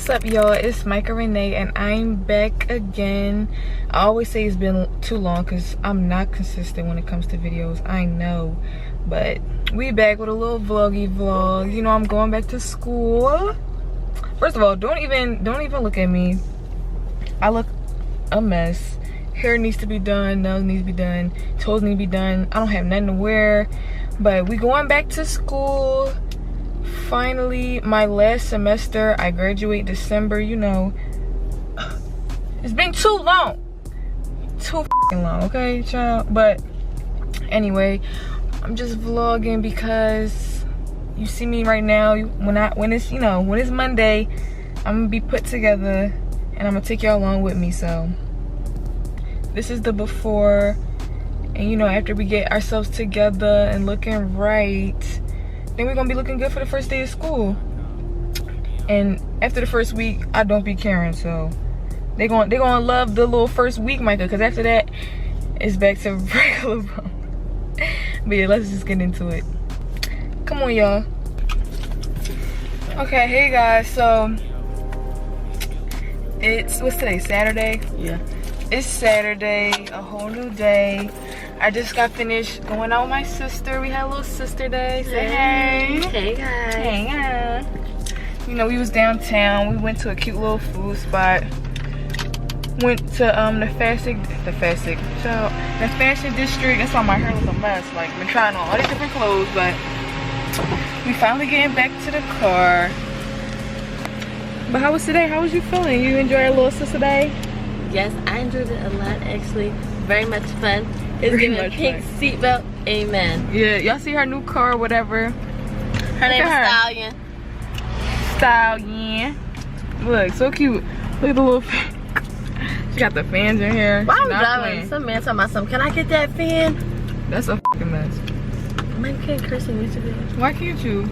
What's up, y'all? It's Micah Renee and I'm back again. I always say it's been too long because I'm not consistent when it comes to videos, I know, but we back with a little vloggy vlog. You know, I'm going back to school. First of all, don't even look at me. I look a mess. Hair needs to be done, nails need to be done, toes need to be done. I don't have nothing to wear, but we going back to school. Finally, my last semester. I graduate December. You know, it's been too long, too f***ing long, okay, child? But anyway, I'm just vlogging because you see me right now. When it's Monday, I'm gonna be put together and I'm gonna take y'all along with me. So this is the before, and you know, after we get ourselves together and looking right, then we're gonna be looking good for the first day of school. And after the first week, I don't be caring, so they gonna love the little first week, Micah, because after that it's back to regular bone. But yeah, let's just get into it. Come on, y'all. Okay, hey guys, so what's today, Saturday? Yeah. It's Saturday, a whole new day. I just got finished going out with my sister. We had a little sister day. Say hey. Hey guys. Hey guys. You know, we was downtown. We went to a cute little food spot. Went to the fashion district. That's why my hair was a mess. Like, been trying on all these different clothes, but we finally getting back to the car. But how was today? How was you feeling? You enjoy your little sister day? Yes, I enjoyed it a lot, actually. Very much fun. It's giving a pink seatbelt. Amen. Yeah, y'all see her new car or whatever. Her name is Stallion. Stallion. Look, so cute. Look at the little fan. She got the fans in here. Why I'm driving? Some man talking about something. Can I get that fan? That's a fucking mess. Man, you can't curse in YouTube videos. Why can't you?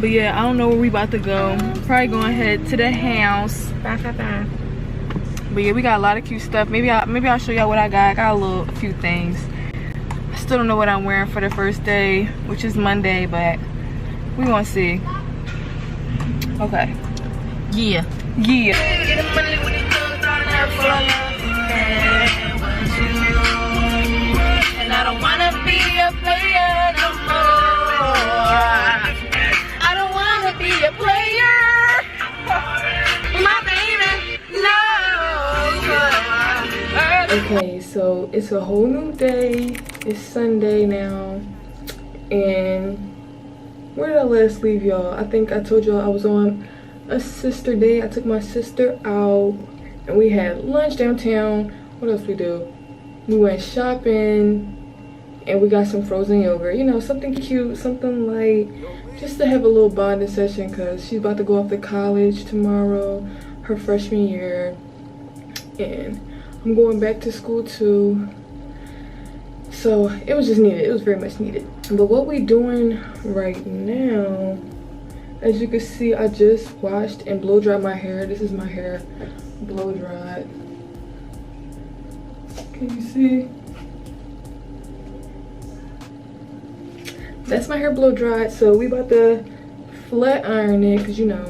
But yeah, I don't know where we about to go. Probably going to head to the house. Bye. But yeah, we got a lot of cute stuff. Maybe I'll show y'all what I got. I got a few things. I still don't know what I'm wearing for the first day, which is Monday, but we gonna see. Okay. Yeah. And I don't wanna be a player no more. I don't wanna be a player. My baby, no. Okay, so it's a whole new day. It's Sunday now. And where did I last leave y'all? I think I told y'all I was on a sister day. I took my sister out and we had lunch downtown. What else we do? We went shopping and we got some frozen yogurt. You know, something cute, something light, just to have a little bonding session because she's about to go off to college tomorrow, her freshman year. And I'm going back to school too. So it was just needed. It was very much needed. But what we doing right now, as you can see, I just washed and blow dried my hair. This is my hair blow dried. Can you see? That's my hair blow dried. So we about to flat iron it, because you know,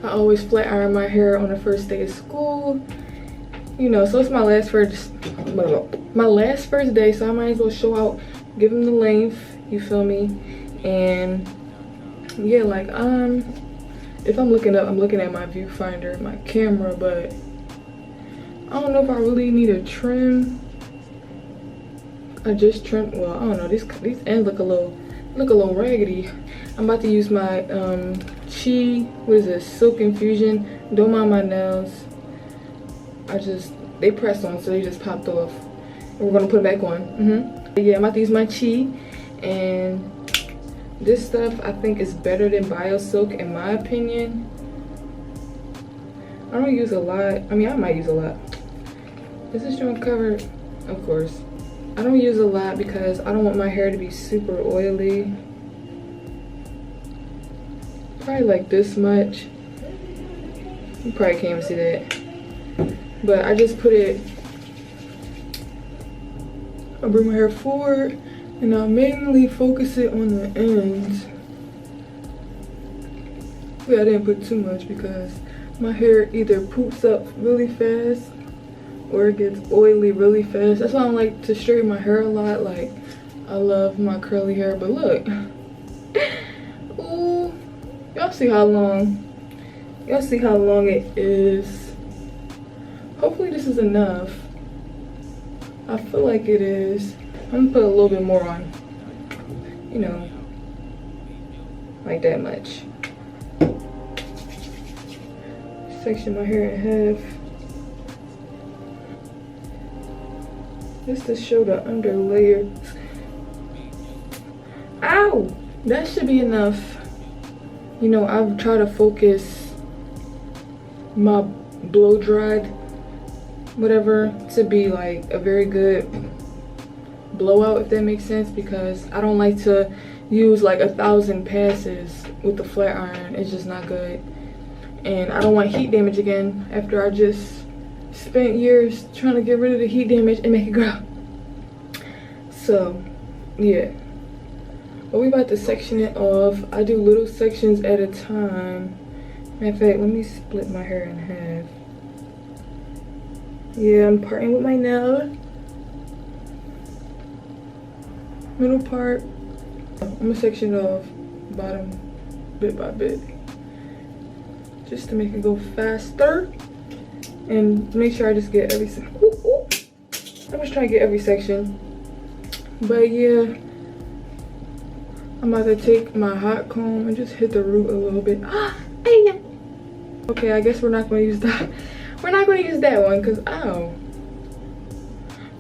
I always flat iron my hair on the first day of school. You know, so it's my last first day, so I might as well show out, give them the length, you feel me? And yeah, like if I'm looking up, I'm looking at my viewfinder, my camera, but I don't know if I really need a trim. I just trimmed, well, I don't know, these ends look a little raggedy. I'm about to use my Chi, what is this, Silk Infusion. Don't mind my nails. They pressed on, so they just popped off. And we're gonna put it back on. Yeah, I'm about to use my Chi, and this stuff I think is better than Bio Silk in my opinion. I don't use a lot. I mean, I might use a lot. Is this joint covered? Of course. I don't use a lot because I don't want my hair to be super oily. Probably like this much. You probably can't even see that. But I just put it, I bring my hair forward and I mainly focus it on the ends. Yeah, I didn't put too much because my hair either poops up really fast or it gets oily really fast. That's why I don't like to straighten my hair a lot. Like, I love my curly hair, but look. Ooh, y'all see how long it is. Hopefully this is enough. I feel like it is. I'm gonna put a little bit more on, you know, like that much. Section my hair in half. Just to show the under layer. Ow! That should be enough. You know, I've tried to focus my blow dried whatever to be like a very good blowout, if that makes sense, because I don't like to use like 1,000 passes with the flat iron. It's just not good. And I don't want heat damage again after I just spent years trying to get rid of the heat damage and make it grow. So yeah, but we about to section it off. I do little sections at a time. Matter of fact, let me split my hair in half. Yeah, I'm parting with my nail. Middle part, I'm gonna section it off bottom bit by bit, just to make it go faster and make sure I just get every I'm just trying to get every section. But yeah, I'm about to take my hot comb and just hit the root a little bit. Okay, I guess we're not going to use that. We're not going to use that one because ow.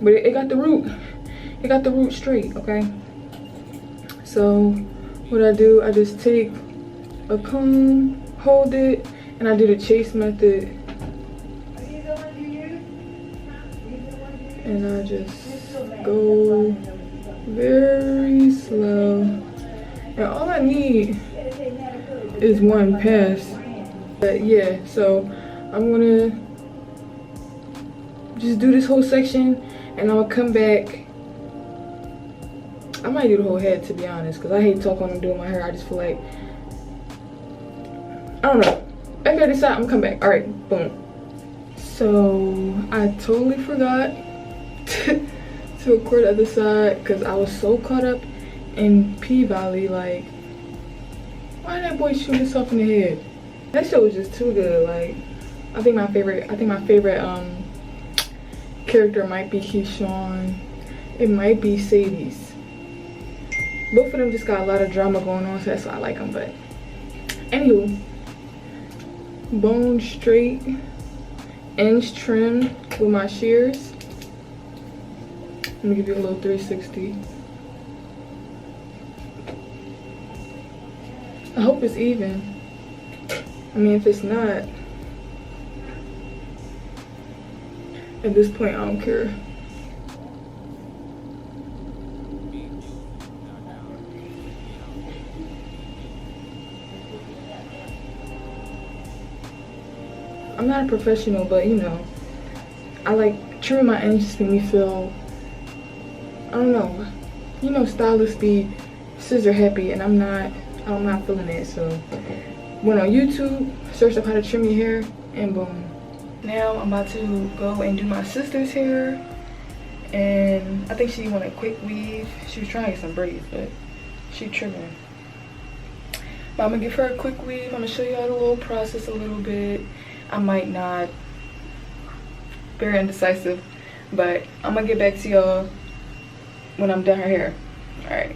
But it got the root. It got the root straight, okay? So what I do, I just take a comb, hold it, and I do the chase method. And I just go very slow. And all I need is one pass. But yeah, so I'm gonna just do this whole section and I'm gonna come back. I might do the whole head, to be honest, because I hate talking when I'm doing my hair. I just feel like, I don't know. After I decide, I'm gonna come back. All right, boom. So I totally forgot to record the other side because I was so caught up in P-Valley. Like, why did that boy shoot himself in the head? That show was just too good. Like, I think my favorite character might be Keyshawn. It might be Sadie's. Both of them just got a lot of drama going on, so that's why I like them. But anywho, bone straight, ends trimmed with my shears. Let me give you a little 360. I hope it's even. I mean, if it's not, at this point, I don't care. I'm not a professional, but you know, I like trimming my ends just make me feel, I don't know, you know, stylists be scissor happy, and I'm not feeling it. So went on YouTube, searched up how to trim your hair, and boom. Now I'm about to go and do my sister's hair, and I think she wanted a quick weave. She was trying to get some braids, but she trimming. But I'm gonna give her a quick weave. I'm gonna show you all the little process a little bit. I might not, very indecisive, but I'm gonna get back to y'all when I'm done her hair. All right.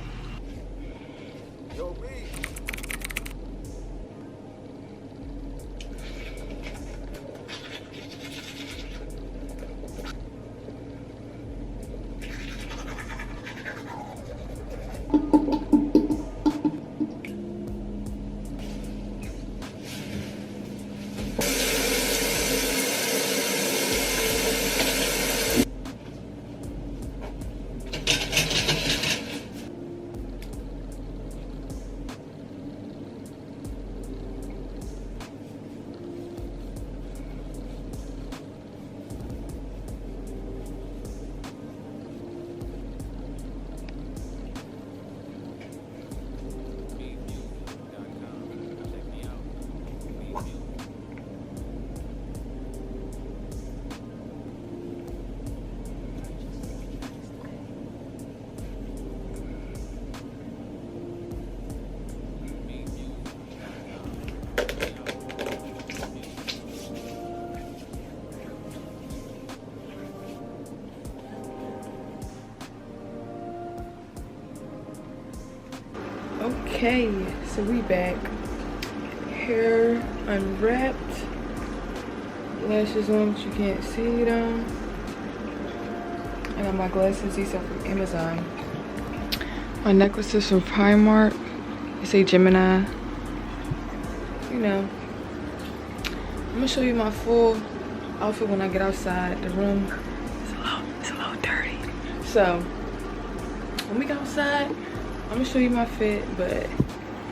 Okay, so we back. Hair unwrapped, lashes on but you can't see them. I got my glasses, these are from Amazon. My necklace is from Primark. They say Gemini. You know. I'm gonna show you my full outfit when I get outside. The room is a little dirty. So when we get outside, I'm gonna show you my fit, but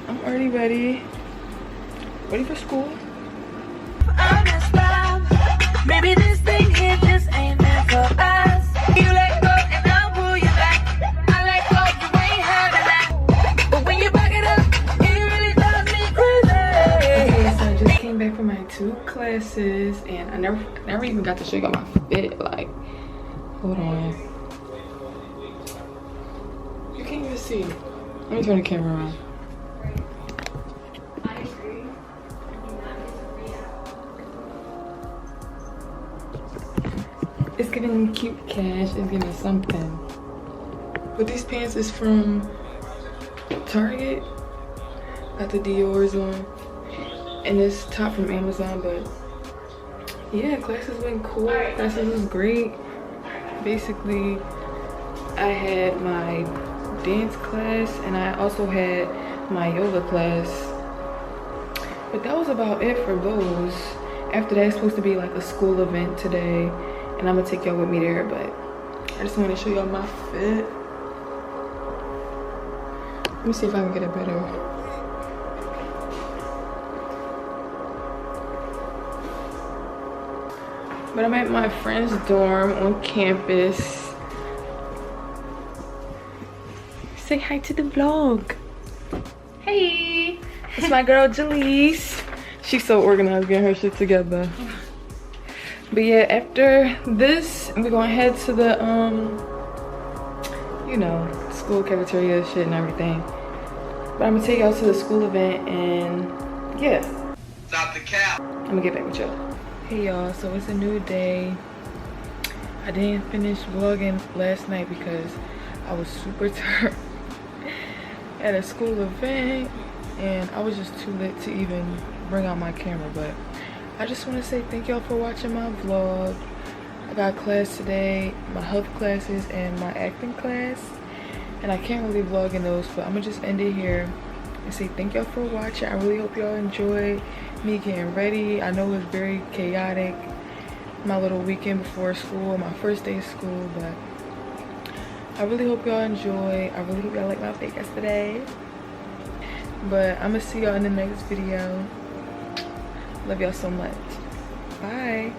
I'm already ready. Ready for school. Maybe this thing here just ain't meant for us. You let go and I'll pull you back. I let go, you ain't having that. But when you back it up, it really drives me crazy. Okay, so I just came back from my 2 classes and I never even got to show you my fit. Like, hold on. You can't even see. Let me turn the camera around. It's giving cute cash, it's giving something. But these pants is from Target. Got the Dior's on. And this top from Amazon, but yeah, classes been cool. Classes was great. Basically, I had my dance class and I also had my yoga class. But that was about it for those. After that, it's supposed to be like a school event today. And I'm gonna take y'all with me there, but I just want to show y'all my fit. Let me see if I can get it better. But I'm at my friend's dorm on campus. Say hi to the vlog. Hey! It's my girl Jalise. She's so organized getting her shit together. But yeah, after this, we're gonna head to the, you know, school cafeteria shit and everything. But I'm gonna take y'all to the school event and yeah. Stop the cap. I'm gonna get back with y'all. Hey y'all, so it's a new day. I didn't finish vlogging last night because I was super tired at a school event and I was just too lit to even bring out my camera, but I just want to say thank y'all for watching my vlog. I got class today, my health classes and my acting class. And I can't really vlog in those, but I'm going to just end it here and say thank y'all for watching. I really hope y'all enjoyed me getting ready. I know it's very chaotic, my little weekend before school, my first day of school, but I really hope y'all enjoy. I really hope y'all like my fit yesterday. But I'm going to see y'all in the next video. Love y'all so much. Bye.